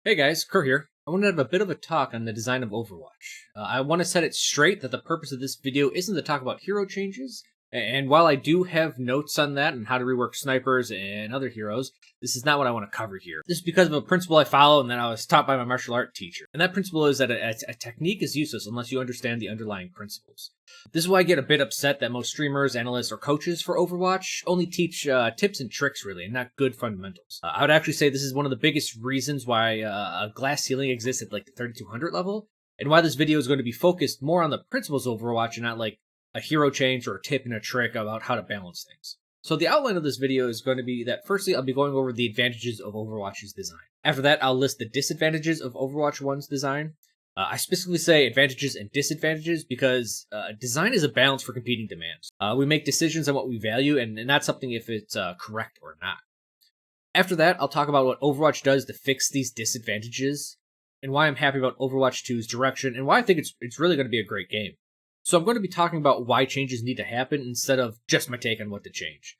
Hey guys, Chro here. I want to have a bit of a talk on the design of Overwatch. I want to set it straight that the purpose of this video isn't to talk about hero changes, and while I do have notes on that and how to rework snipers and other heroes, this is not what I want to cover here. This is because of a principle I follow and that I was taught by my martial art teacher. And that principle is that a technique is useless unless you understand the underlying principles. This is why I get a bit upset that most streamers, analysts, or coaches for Overwatch only teach tips and tricks, really, and not good fundamentals. I would actually say this is one of the biggest reasons why a glass ceiling exists at like the 3200 level, and why this video is going to be focused more on the principles of Overwatch and not like a hero change or a tip and a trick about how to balance things. So the outline of this video is going to be that firstly, I'll be going over the advantages of Overwatch's design. After that, I'll list the disadvantages of Overwatch 1's design. I specifically say advantages and disadvantages because design is a balance for competing demands. We make decisions on what we value and not something if it's correct or not. After that, I'll talk about what Overwatch does to fix these disadvantages and why I'm happy about Overwatch 2's direction and why I think it's really going to be a great game. So I'm going to be talking about why changes need to happen instead of just my take on what to change.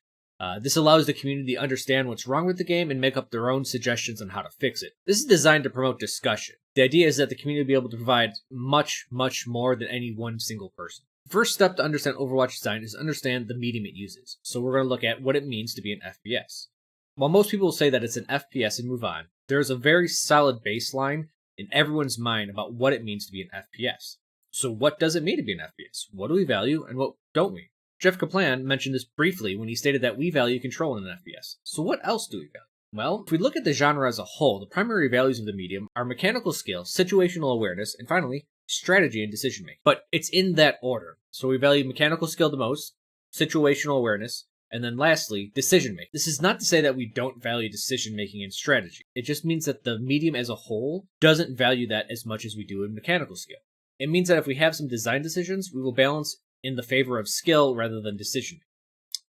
This allows the community to understand what's wrong with the game and make up their own suggestions on how to fix it. This is designed to promote discussion. The idea is that the community will be able to provide much, much more than any one single person. The first step to understand Overwatch design is to understand the medium it uses. So we're going to look at what it means to be an FPS. While most people will say that it's an FPS and move on, there is a very solid baseline in everyone's mind about what it means to be an FPS. So what does it mean to be an FPS? What do we value and what don't we? Jeff Kaplan mentioned this briefly when he stated that we value control in an FPS. So what else do we value? Well, if we look at the genre as a whole, the primary values of the medium are mechanical skill, situational awareness, and finally, strategy and decision making. But it's in that order. So we value mechanical skill the most, situational awareness, and then lastly, decision making. This is not to say that we don't value decision making and strategy. It just means that the medium as a whole doesn't value that as much as we do in mechanical skill. It means that if we have some design decisions, we will balance in the favor of skill rather than decision.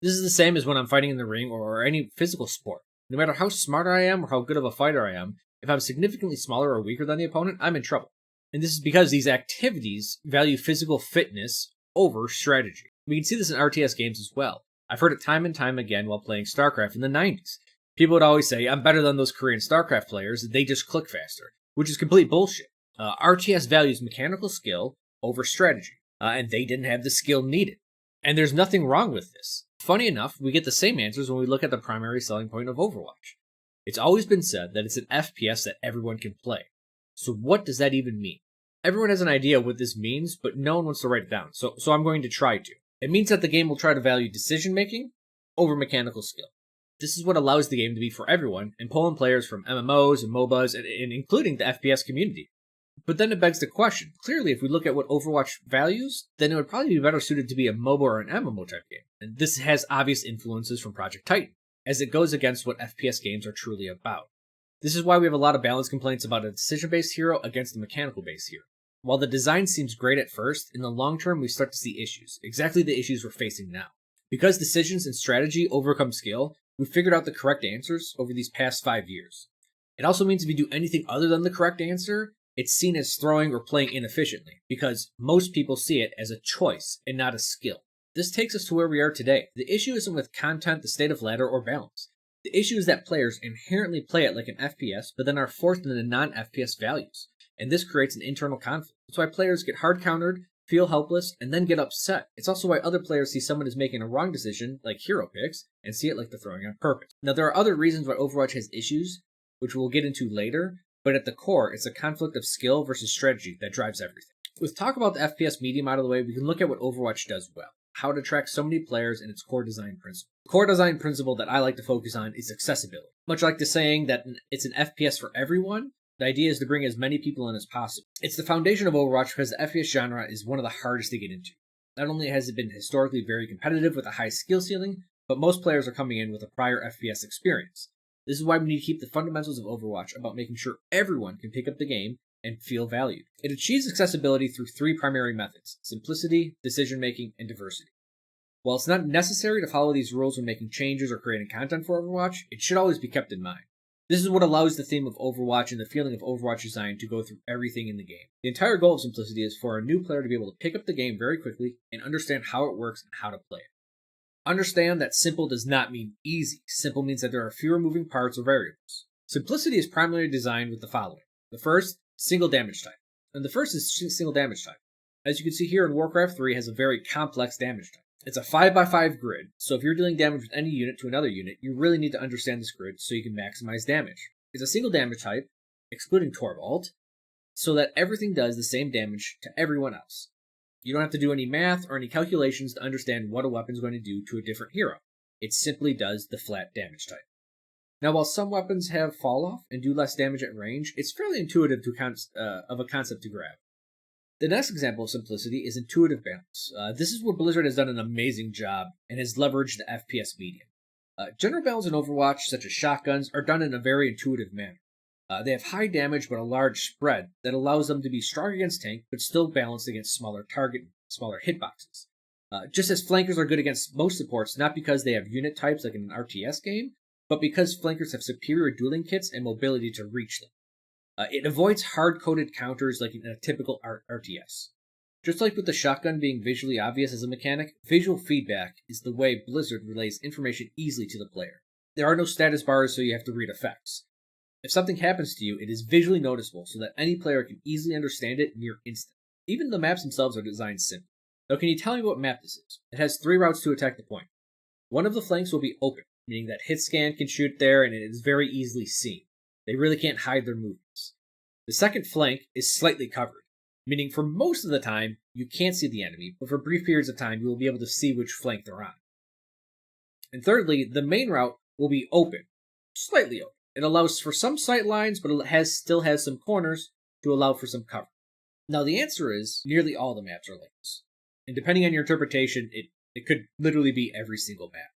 This is the same as when I'm fighting in the ring or any physical sport. No matter how smart I am or how good of a fighter I am, if I'm significantly smaller or weaker than the opponent, I'm in trouble. And this is because these activities value physical fitness over strategy. We can see this in RTS games as well. I've heard it time and time again while playing StarCraft in the 90s. People would always say, I'm better than those Korean StarCraft players, they just click faster, which is complete bullshit. RTS values mechanical skill over strategy, and they didn't have the skill needed. And there's nothing wrong with this. Funny enough, we get the same answers when we look at the primary selling point of Overwatch. It's always been said that it's an FPS that everyone can play. So what does that even mean? Everyone has an idea of what this means, but no one wants to write it down, so I'm going to try to. It means that the game will try to value decision-making over mechanical skill. This is what allows the game to be for everyone, and pull in players from MMOs and MOBAs, and including the FPS community. But then it begs the question, clearly if we look at what Overwatch values, then it would probably be better suited to be a MOBA or an MMO type game. And this has obvious influences from Project Titan, as it goes against what FPS games are truly about. This is why we have a lot of balance complaints about a decision-based hero against a mechanical-based hero. While the design seems great at first, in the long term we start to see issues, exactly the issues we're facing now. Because decisions and strategy overcome skill, we've figured out the correct answers over these past 5 years. It also means if you do anything other than the correct answer, it's seen as throwing or playing inefficiently, because most people see it as a choice and not a skill. This takes us to where we are today. The issue isn't with content, the state of ladder, or balance. The issue is that players inherently play it like an FPS, but then are forced into non-FPS values, and this creates an internal conflict. It's why players get hard countered, feel helpless, and then get upset. It's also why other players see someone as making a wrong decision, like hero picks, and see it like they're throwing on purpose. Now there are other reasons why Overwatch has issues, which we'll get into later, but at the core, it's a conflict of skill versus strategy that drives everything. With talk about the FPS medium out of the way, we can look at what Overwatch does well, how to attract so many players and its core design principle. The core design principle that I like to focus on is accessibility. Much like the saying that it's an FPS for everyone, the idea is to bring as many people in as possible. It's the foundation of Overwatch because the FPS genre is one of the hardest to get into. Not only has it been historically very competitive with a high skill ceiling, but most players are coming in with a prior FPS experience. This is why we need to keep the fundamentals of Overwatch about making sure everyone can pick up the game and feel valued. It achieves accessibility through 3 primary methods: simplicity, decision-making, and diversity. While it's not necessary to follow these rules when making changes or creating content for Overwatch, it should always be kept in mind. This is what allows the theme of Overwatch and the feeling of Overwatch design to go through everything in the game. The entire goal of simplicity is for a new player to be able to pick up the game very quickly and understand how it works and how to play it. Understand that simple does not mean easy. Simple means that there are fewer moving parts or variables. Simplicity is primarily designed with the following. The first, single damage type. And the first is single damage type. As you can see here in Warcraft 3 has a very complex damage type. It's a 5x5 grid, so if you're dealing damage with any unit to another unit, you really need to understand this grid so you can maximize damage. It's a single damage type, excluding Torvald, so that everything does the same damage to everyone else. You don't have to do any math or any calculations to understand what a weapon is going to do to a different hero. It simply does the flat damage type. Now, while some weapons have fall off and do less damage at range, it's fairly intuitive of a concept to grab. The next example of simplicity is intuitive balance. This is where Blizzard has done an amazing job and has leveraged the FPS medium. General balance in Overwatch, such as shotguns, are done in a very intuitive manner. They have high damage but a large spread that allows them to be strong against tank but still balanced against smaller hitboxes. Just as flankers are good against most supports, not because they have unit types like in an RTS game, but because flankers have superior dueling kits and mobility to reach them. It avoids hard-coded counters like in a typical RTS. Just like with the shotgun being visually obvious as a mechanic, visual feedback is the way Blizzard relays information easily to the player. There are no status bars, so you have to read effects. If something happens to you, it is visually noticeable so that any player can easily understand it near instant. Even the maps themselves are designed simply. Now, can you tell me what map this is? It has 3 routes to attack the point. One of the flanks will be open, meaning that hitscan can shoot there and it is very easily seen. They really can't hide their movements. The second flank is slightly covered, meaning for most of the time, you can't see the enemy, but for brief periods of time, you will be able to see which flank they're on. And thirdly, the main route will be open, slightly open. It allows for some sight lines, but it still has some corners to allow for some cover. Now, the answer is nearly all the maps are like this. And depending on your interpretation, it could literally be every single map.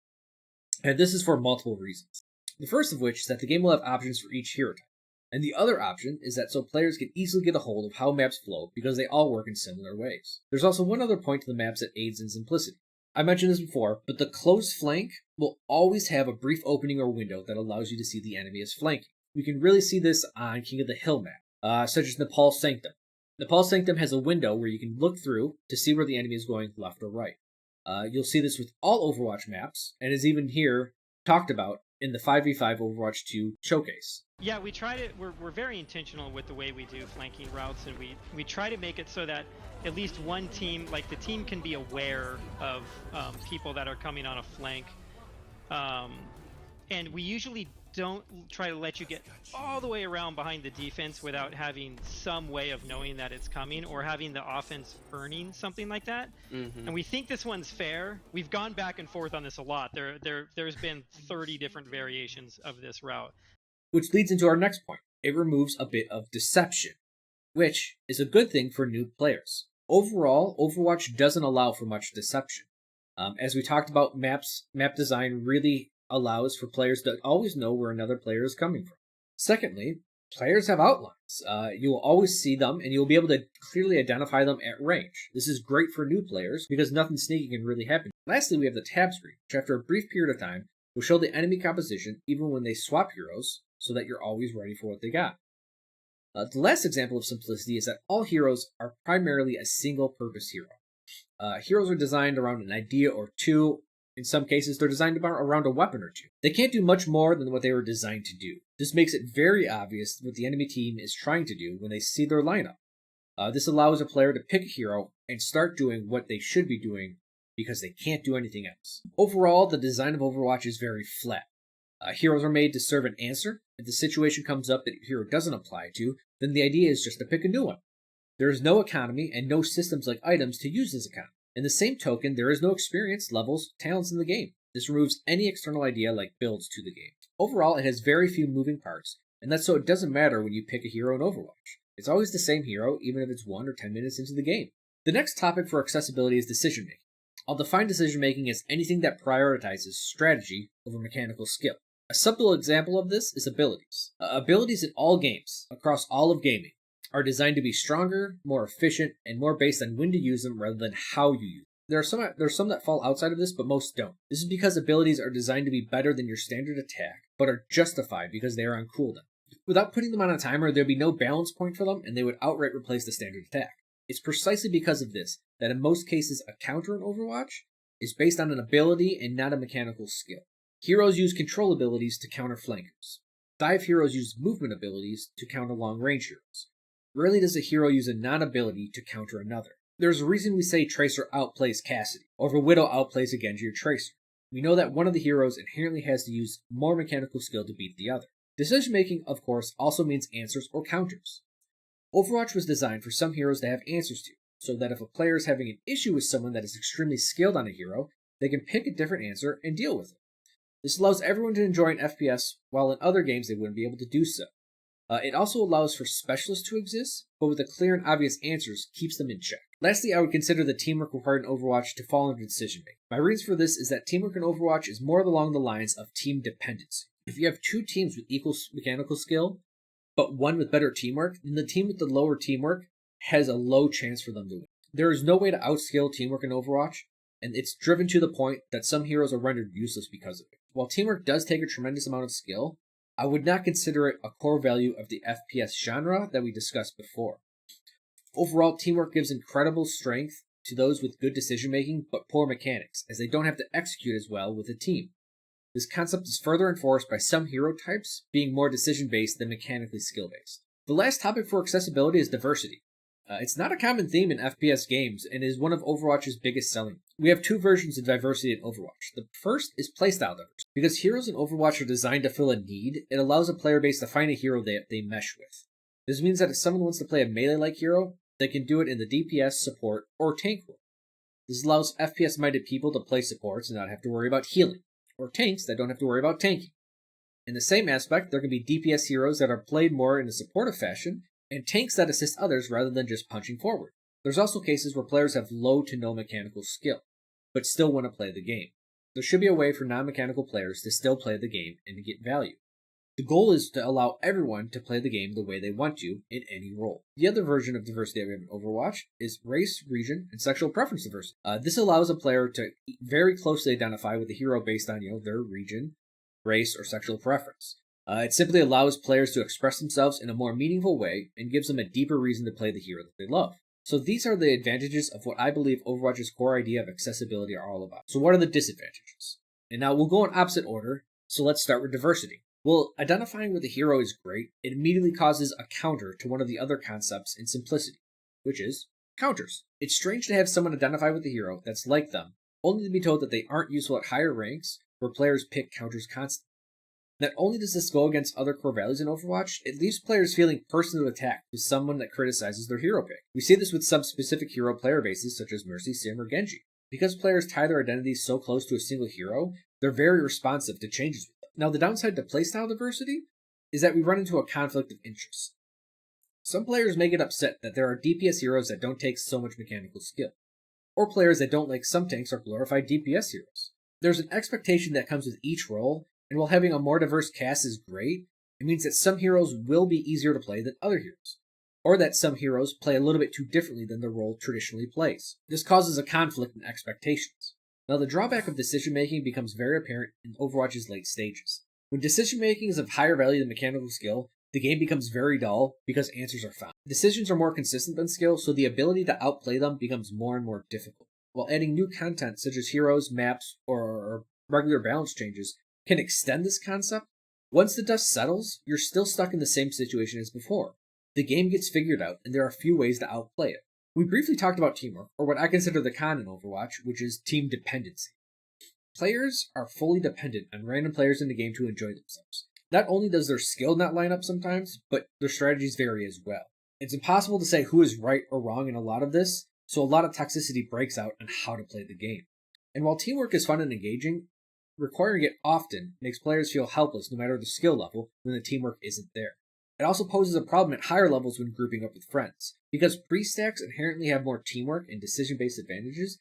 And this is for multiple reasons. The first of which is that the game will have options for each hero type. And the other option is that so players can easily get a hold of how maps flow because they all work in similar ways. There's also one other point to the maps that aids in simplicity. I mentioned this before, but the close flank will always have a brief opening or window that allows you to see the enemy as flanking. We can really see this on King of the Hill map, such as Nepal's Sanctum. Nepal's Sanctum has a window where you can look through to see where the enemy is going left or right. You'll see this with all Overwatch maps, and is even here talked about in the 5v5 Overwatch 2 showcase. Yeah, we try to. We're very intentional with the way we do flanking routes, and we try to make it so that at least one team, like the team, can be aware of people that are coming on a flank, and we usually don't try to let you get all the way around behind the defense without having some way of knowing that it's coming or having the offense earning something like that. Mm-hmm. And we think this one's fair. We've gone back and forth on this a lot. There's been 30 different variations of this route. Which leads into our next point. It removes a bit of deception, which is a good thing for new players. Overall, Overwatch doesn't allow for much deception. As we talked about, map design really allows for players to always know where another player is coming from. Secondly, players have outlines. You will always see them, and you'll be able to clearly identify them at range. This is great for new players, because nothing sneaky can really happen. Lastly, we have the tab screen, which after a brief period of time, will show the enemy composition even when they swap heroes, so that you're always ready for what they got. The last example of simplicity is that all heroes are primarily a single-purpose hero. Heroes are designed around an idea or two. In some cases, they're designed around a weapon or two. They can't do much more than what they were designed to do. This makes it very obvious what the enemy team is trying to do when they see their lineup. This allows a player to pick a hero and start doing what they should be doing because they can't do anything else. Overall, the design of Overwatch is very flat. Heroes are made to serve an answer. If the situation comes up that your hero doesn't apply to, then the idea is just to pick a new one. There is no economy and no systems like items to use this economy. In the same token, there is no experience, levels, talents in the game. This removes any external idea like builds to the game. Overall, it has very few moving parts, and that's so it doesn't matter when you pick a hero in Overwatch. It's always the same hero, even if it's 1 or 10 minutes into the game. The next topic for accessibility is decision-making. I'll define decision-making as anything that prioritizes strategy over mechanical skill. A subtle example of this is abilities. Abilities in all games, across all of gaming, are designed to be stronger, more efficient, and more based on when to use them rather than how you use them. There are some that fall outside of this, but most don't. This is because abilities are designed to be better than your standard attack, but are justified because they are on cooldown. Without putting them on a timer, there'd be no balance point for them, and they would outright replace the standard attack. It's precisely because of this that in most cases a counter in Overwatch is based on an ability and not a mechanical skill. Heroes use control abilities to counter flankers. 5 heroes use movement abilities to counter long-range heroes. Rarely does a hero use a non-ability to counter another. There's a reason we say Tracer outplays Cassidy, or if a Widow outplays a Genji or Tracer. We know that one of the heroes inherently has to use more mechanical skill to beat the other. Decision making, of course, also means answers or counters. Overwatch was designed for some heroes to have answers to, so that if a player is having an issue with someone that is extremely skilled on a hero, they can pick a different answer and deal with it. This allows everyone to enjoy an FPS, while in other games they wouldn't be able to do so. It also allows for specialists to exist, but with the clear and obvious answers keeps them in check. Lastly, I would consider the teamwork required in Overwatch to fall under decision making. My reasons for this is that teamwork in Overwatch is more along the lines of team dependency. If you have 2 teams with equal mechanical skill, but one with better teamwork, then the team with the lower teamwork has a low chance for them to win. There is no way to outskill teamwork in Overwatch, and it's driven to the point that some heroes are rendered useless because of it. While teamwork does take a tremendous amount of skill, I would not consider it a core value of the FPS genre that we discussed before. Overall, teamwork gives incredible strength to those with good decision-making but poor mechanics, as they don't have to execute as well with a team. This concept is further enforced by some hero types being more decision-based than mechanically skill-based. The last topic for accessibility is diversity. It's not a common theme in FPS games and is one of Overwatch's biggest selling. We have 2 versions of diversity in Overwatch. The first is playstyle diversity. Because heroes in Overwatch are designed to fill a need, it allows a player base to find a hero that they mesh with. This means that if someone wants to play a melee-like hero, they can do it in the DPS, support, or tank role. This allows FPS-minded people to play supports and not have to worry about healing, or tanks that don't have to worry about tanking. In the same aspect, there can be DPS heroes that are played more in a supportive fashion, and tanks that assist others rather than just punching forward. There's also cases where players have low to no mechanical skill, but still want to play the game. There should be a way for non-mechanical players to still play the game and to get value. The goal is to allow everyone to play the game the way they want to in any role. The other version of diversity that we have in Overwatch is race, region, and sexual preference diversity. This allows a player to very closely identify with the hero based on their region, race, or sexual preference. It simply allows players to express themselves in a more meaningful way and gives them a deeper reason to play the hero that they love. So these are the advantages of what I believe Overwatch's core idea of accessibility are all about. So what are the disadvantages? And now we'll go in opposite order, so let's start with diversity. Well, identifying with a hero is great. It immediately causes a counter to one of the other concepts in simplicity, which is counters. It's strange to have someone identify with a hero that's like them, only to be told that they aren't useful at higher ranks where players pick counters constantly. Not only does this go against other core values in Overwatch, it leaves players feeling personally attacked with someone that criticizes their hero pick. We see this with sub-specific hero player bases such as Mercy, Sim, or Genji. Because players tie their identities so close to a single hero, they're very responsive to changes with them. Now, the downside to playstyle diversity is that we run into a conflict of interest. Some players may get upset that there are DPS heroes that don't take so much mechanical skill, or players that don't like some tanks or glorified DPS heroes. There's an expectation that comes with each role, and while having a more diverse cast is great, it means that some heroes will be easier to play than other heroes, or that some heroes play a little bit too differently than the role traditionally plays. This causes a conflict in expectations. Now, the drawback of decision-making becomes very apparent in Overwatch's late stages. When decision-making is of higher value than mechanical skill, the game becomes very dull because answers are found. Decisions are more consistent than skill, so the ability to outplay them becomes more and more difficult. While adding new content such as heroes, maps, or regular balance changes can extend this concept, once the dust settles, you're still stuck in the same situation as before. The game gets figured out, and there are few ways to outplay it. We briefly talked about teamwork, or what I consider the con in Overwatch, which is team dependency. Players are fully dependent on random players in the game to enjoy themselves. Not only does their skill not line up sometimes, but their strategies vary as well. It's impossible to say who is right or wrong in a lot of this, so a lot of toxicity breaks out on how to play the game. And while teamwork is fun and engaging, requiring it often makes players feel helpless no matter the skill level when the teamwork isn't there. It also poses a problem at higher levels when grouping up with friends. Because pre-stacks inherently have more teamwork and decision-based advantages,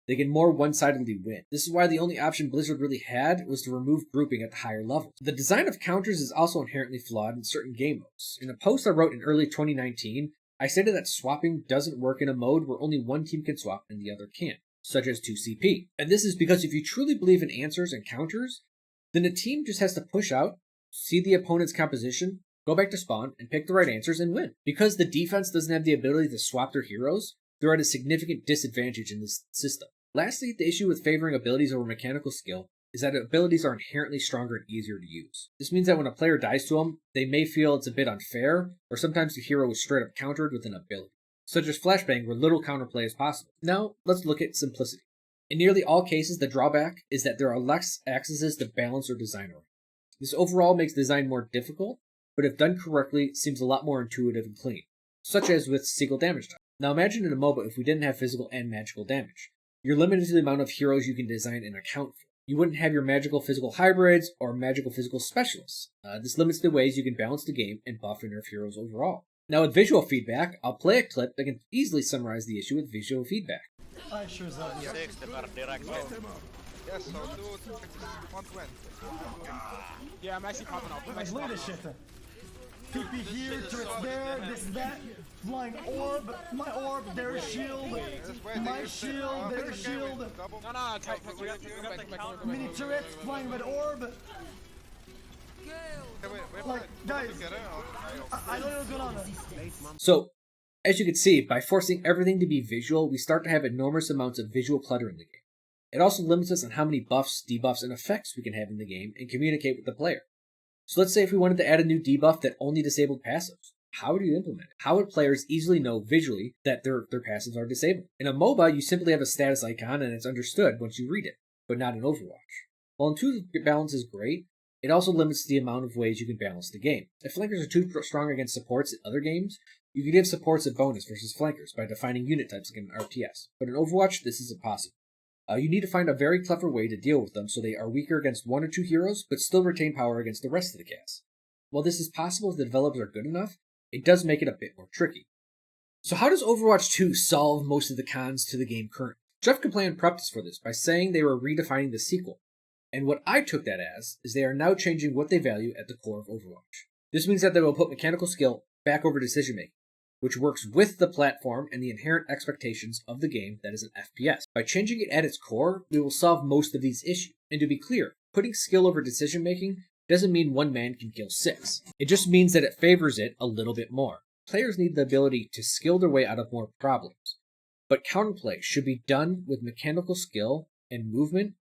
they can more one-sidedly win. This is why the only option Blizzard really had was to remove grouping at the higher levels. The design of counters is also inherently flawed in certain game modes. In a post I wrote in early 2019, I stated that swapping doesn't work in a mode where only one team can swap and the other can't, such as 2CP. And this is because if you truly believe in answers and counters, then a team just has to push out, see the opponent's composition, go back to spawn, and pick the right answers and win. Because the defense doesn't have the ability to swap their heroes, they're at a significant disadvantage in this system. Lastly, the issue with favoring abilities over mechanical skill is that abilities are inherently stronger and easier to use. This means that when a player dies to them, they may feel it's a bit unfair, or sometimes the hero is straight up countered with an ability, such as Flashbang where little counterplay is possible. Now, let's look at simplicity. In nearly all cases, the drawback is that there are less axes to balance or design around. This overall makes design more difficult, but if done correctly, seems a lot more intuitive and clean, such as with single damage type. Now imagine in a MOBA if we didn't have physical and magical damage. You're limited to the amount of heroes you can design and account for. You wouldn't have your magical physical hybrids or magical physical specialists. This limits the ways you can balance the game and buff and nerf heroes overall. Now with visual feedback, I'll play a clip that can easily summarize the issue with visual feedback. Yes, so do 120. Yeah, I'm actually popping off. Look at this shit. TP here, turrets there, this, that, flying orb, my orb, their shield, my shield, their shield, No, we got mini turrets, flying red orb. Like, guys, I don't know what's going on there. So, as you can see, by forcing everything to be visual, we start to have enormous amounts of visual clutter in the game. It also limits us on how many buffs, debuffs, and effects we can have in the game and communicate with the player. So let's say if we wanted to add a new debuff that only disabled passives. How would you implement it? How would players easily know visually that their passives are disabled? In a MOBA, you simply have a status icon and it's understood once you read it, but not in Overwatch. While intuitive balance is great, it also limits the amount of ways you can balance the game. If flankers are too strong against supports in other games, you can give supports a bonus versus flankers by defining unit types like an RTS. But in Overwatch, this isn't possible. You need to find a very clever way to deal with them so they are weaker against one or two heroes, but still retain power against the rest of the cast. While this is possible if the developers are good enough, it does make it a bit more tricky. So how does Overwatch 2 solve most of the cons to the game currently? Jeff Kaplan prepped us for this by saying they were redefining the sequel. And what I took that as is they are now changing what they value at the core of Overwatch. This means that they will put mechanical skill back over decision making, which works with the platform and the inherent expectations of the game that is an FPS. By changing it at its core, we will solve most of these issues. And to be clear, putting skill over decision making doesn't mean one man can kill 6. It just means that it favors it a little bit more. Players need the ability to skill their way out of more problems. But counterplay should be done with mechanical skill and movement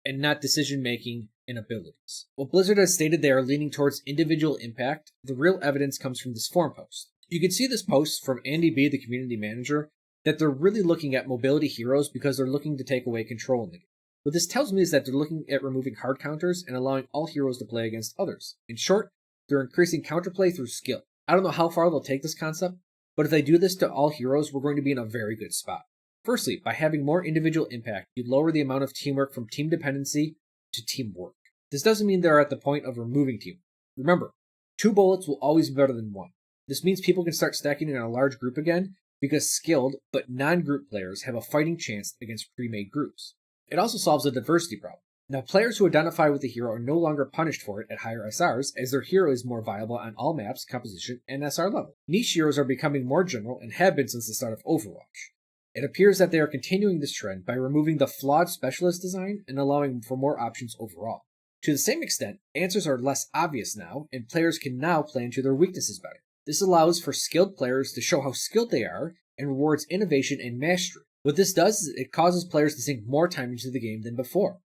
and not decision making and abilities. While Blizzard has stated they are leaning towards individual impact, the real evidence comes from this forum post. You can see this post from Andy B, the community manager, that they're really looking at mobility heroes because they're looking to take away control in the game. What this tells me is that they're looking at removing hard counters and allowing all heroes to play against others. In short, they're increasing counterplay through skill. I don't know how far they'll take this concept, but if they do this to all heroes, we're going to be in a very good spot. Firstly, by having more individual impact, you'd lower the amount of teamwork from team dependency to teamwork. This doesn't mean they're at the point of removing teamwork. Remember, 2 bullets will always be better than 1. This means people can start stacking in a large group again because skilled but non-group players have a fighting chance against pre-made groups. It also solves a diversity problem. Now, players who identify with the hero are no longer punished for it at higher SRs, as their hero is more viable on all maps, composition, and SR level. Niche heroes are becoming more general and have been since the start of Overwatch. It appears that they are continuing this trend by removing the flawed specialist design and allowing for more options overall. To the same extent, answers are less obvious now, and players can now play into their weaknesses better. This allows for skilled players to show how skilled they are and rewards innovation and mastery. What this does is it causes players to sink more time into the game than before.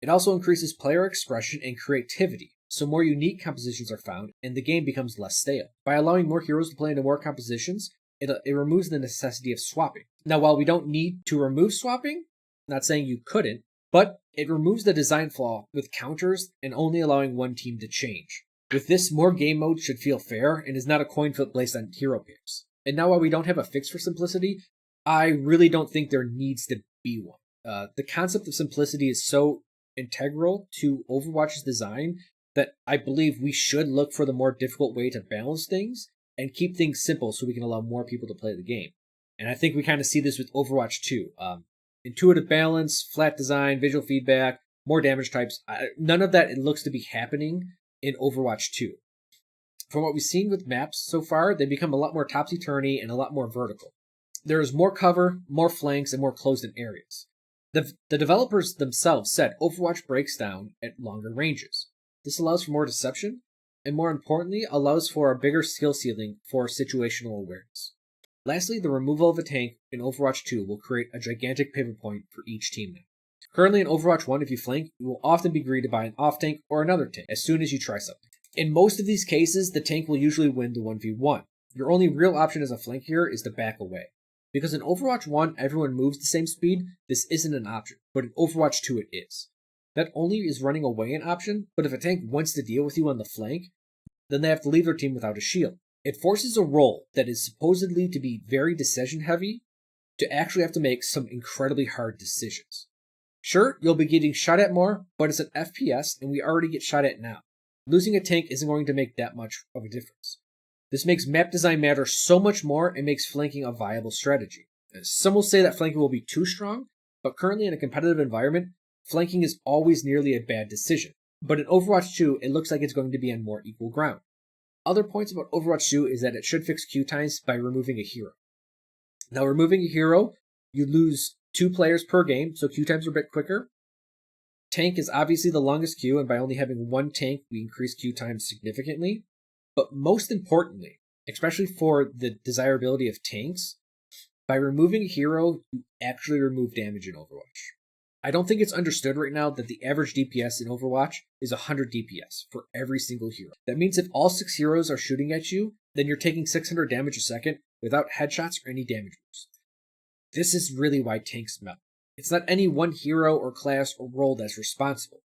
It also increases player expression and creativity, so more unique compositions are found and the game becomes less stale. By allowing more heroes to play into more compositions, it removes the necessity of swapping. Now, while we don't need to remove swapping, not saying you couldn't, but it removes the design flaw with counters and only allowing one team to change. With this, more game modes should feel fair and is not a coin flip based on hero pairs. And now while we don't have a fix for simplicity, I really don't think there needs to be one. The concept of simplicity is so integral to Overwatch's design that I believe we should look for the more difficult way to balance things and keep things simple so we can allow more people to play the game. And I think we kind of see this with Overwatch 2. Intuitive balance, flat design, visual feedback, more damage types. None of that it looks to be happening in Overwatch 2. From what we've seen with maps so far, they become a lot more topsy-turvy and a lot more vertical. There is more cover, more flanks, and more closed-in areas. The developers themselves said Overwatch breaks down at longer ranges. This allows for more deception, and more importantly, allows for a bigger skill ceiling for situational awareness. Lastly, the removal of a tank in Overwatch 2 will create a gigantic pivot point for each team now. Currently in Overwatch 1, if you flank, you will often be greeted by an off tank or another tank as soon as you try something. In most of these cases, the tank will usually win the 1v1. Your only real option as a flank here is to back away. Because in Overwatch 1, everyone moves the same speed, this isn't an option, but in Overwatch 2 it is. Not only is running away an option, but if a tank wants to deal with you on the flank, then they have to leave their team without a shield. It forces a role that is supposedly to be very decision heavy to actually have to make some incredibly hard decisions. Sure, you'll be getting shot at more, but it's an FPS and we already get shot at now. Losing a tank isn't going to make that much of a difference. This makes map design matter so much more and makes flanking a viable strategy. Some will say that flanking will be too strong, but currently in a competitive environment, flanking is always nearly a bad decision. But in Overwatch 2, it looks like it's going to be on more equal ground. Other points about Overwatch 2 is that it should fix queue times by removing a hero. Now, removing a hero, you lose 2 players per game, so queue times are a bit quicker. Tank is obviously the longest queue, and by only having 1 tank, we increase queue times significantly. But most importantly, especially for the desirability of tanks, by removing a hero, you actually remove damage in Overwatch. I don't think it's understood right now that the average DPS in Overwatch is 100 DPS for every single hero. That means if all 6 heroes are shooting at you, then you're taking 600 damage a second without headshots or any damage boost. This is really why tanks melt. It's not any one hero or class or role that's responsible.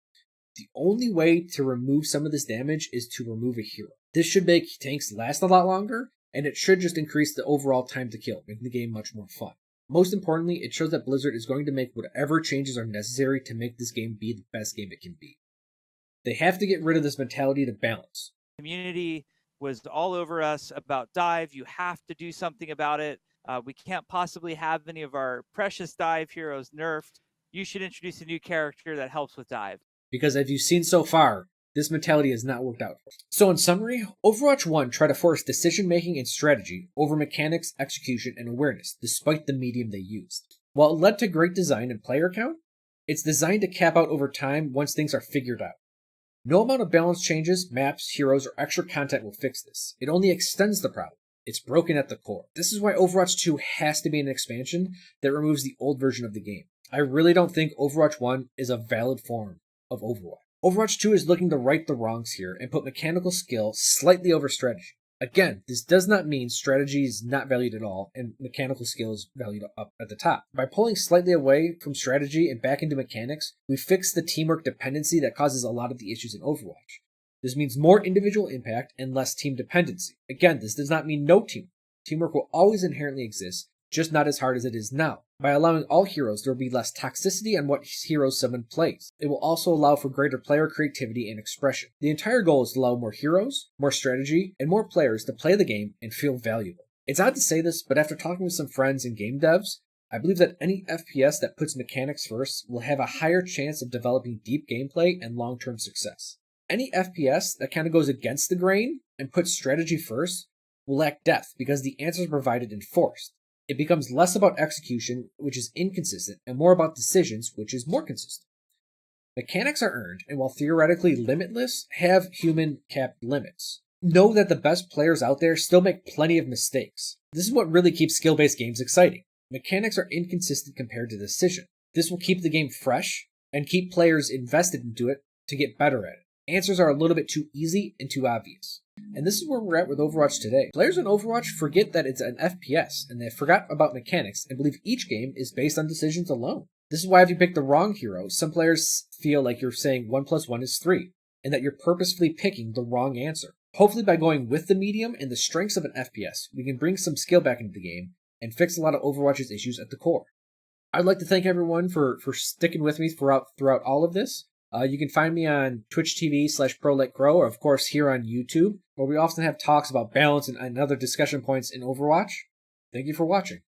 The only way to remove some of this damage is to remove a hero. This should make tanks last a lot longer, and it should just increase the overall time to kill, making the game much more fun. Most importantly, it shows that Blizzard is going to make whatever changes are necessary to make this game be the best game it can be. They have to get rid of this mentality to balance. Community was all over us about dive. You have to do something about it. We can't possibly have any of our precious dive heroes nerfed. You should introduce a new character that helps with dive. Because as you've seen so far, this mentality has not worked out. So in summary, Overwatch 1 tried to force decision-making and strategy over mechanics, execution, and awareness, despite the medium they used. While it led to great design and player count, it's designed to cap out over time once things are figured out. No amount of balance changes, maps, heroes, or extra content will fix this. It only extends the problem. It's broken at the core. This is why Overwatch 2 has to be an expansion that removes the old version of the game. I really don't think Overwatch 1 is a valid form of Overwatch. Overwatch 2 is looking to right the wrongs here and put mechanical skill slightly over strategy. Again, this does not mean strategy is not valued at all and mechanical skill is valued up at the top. By pulling slightly away from strategy and back into mechanics, we fix the teamwork dependency that causes a lot of the issues in Overwatch. This means more individual impact and less team dependency. Again, this does not mean no teamwork. Teamwork will always inherently exist, just not as hard as it is now. By allowing all heroes, there will be less toxicity on what heroes someone plays. It will also allow for greater player creativity and expression. The entire goal is to allow more heroes, more strategy, and more players to play the game and feel valuable. It's odd to say this, but after talking with some friends and game devs, I believe that any FPS that puts mechanics first will have a higher chance of developing deep gameplay and long-term success. Any FPS that kind of goes against the grain and puts strategy first will lack depth because the answers are provided and forced. It becomes less about execution, which is inconsistent, and more about decisions, which is more consistent. Mechanics are earned, and while theoretically limitless, have human capped limits. Know that the best players out there still make plenty of mistakes. This is what really keeps skill-based games exciting. Mechanics are inconsistent compared to decision. This will keep the game fresh, and keep players invested into it to get better at it. Answers are a little bit too easy and too obvious. And this is where we're at with Overwatch today. Players in Overwatch forget that it's an FPS, and they forgot about mechanics, and believe each game is based on decisions alone. This is why if you pick the wrong hero, some players feel like you're saying 1 + 1 is 3, and that you're purposefully picking the wrong answer. Hopefully by going with the medium and the strengths of an FPS, we can bring some skill back into the game, and fix a lot of Overwatch's issues at the core. I'd like to thank everyone for sticking with me throughout all of this. You can find me on Twitch TV/Chro, or of course here on YouTube, where we often have talks about balance and other discussion points in Overwatch. Thank you for watching.